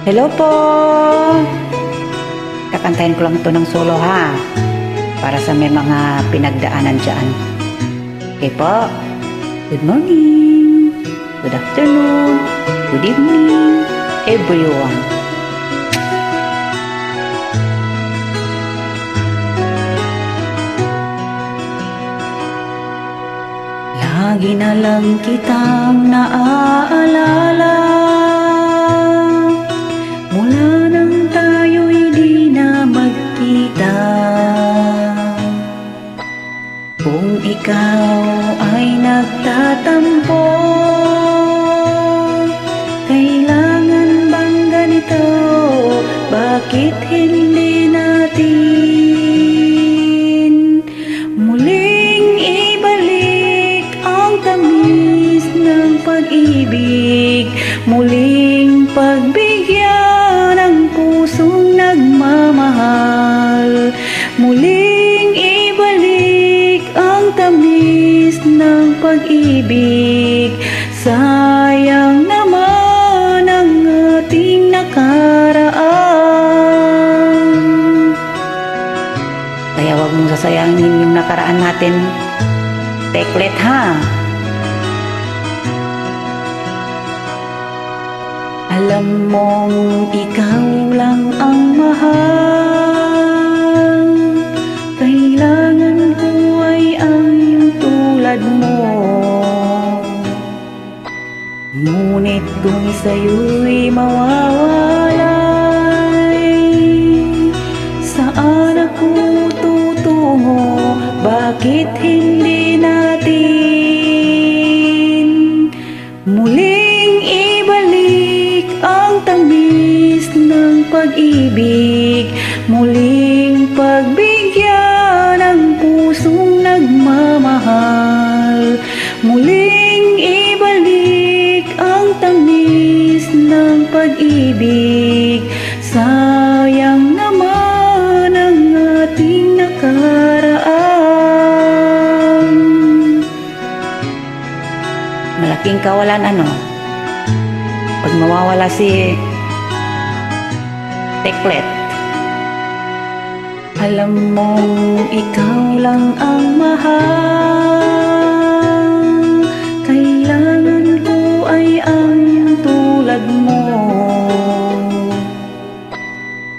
Hello po! Kakantahin ko lang ito ng solo ha, para sa may mga pinagdaanan dyan. Okay po? Good morning, good afternoon, good evening, everyone. Lagi na lang kitang naaalala, mula nang tayo'y di na magkita. Kung ikaw ay nagtatampo, kailangan bang ganito? Bakit hindi natin muling ibalik ang tamis ng pag-ibig, muling pagbigyan ng pusong nagmamahal, muling ibalik ang tamis ng pag-ibig. Sayang naman ang ating nakaraan. Kaya wag mong sasayangin yung nakaraan natin, Teklet ha. Alam mong ikaw lang ang mahal, kailangan ko ay ang tulad mo. Ngunit kung sa'yo'y mawawalay, saan ako tutungo? Bakit hindi natin muling ibalik ang tamis ng pag-ibig, muling pagbigyan ng pusong nagmamahal, muling ibalik ang tamis ng pag-ibig. Sayang naman ang ating nakaraan. Malaking kawalan pag mawawala si Teklet. Alam mong ikaw lang ang mahal, kailangan ko ay ang tulad mo.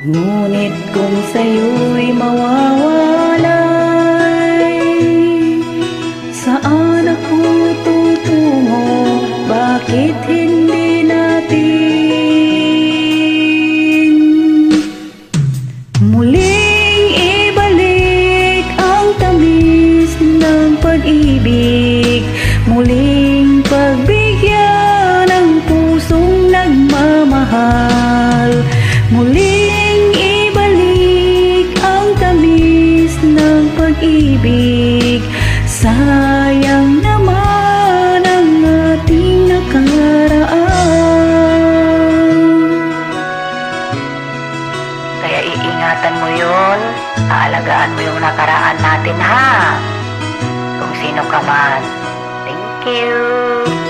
Ngunit kung sa'yo'y mawawalay, saan ako tutungo? Bakit hindi natin muling ibalik ang tamis ng pag-ibig, muling pagbigyan ng pusong nagmamahal, muling ibalik ang tamis ng pag-ibig. Sayang naman ang ating nakaraan. Kaya iingatan mo yun, aalagaan mo yung nakaraan natin ha, kung sino ka man. Thank you.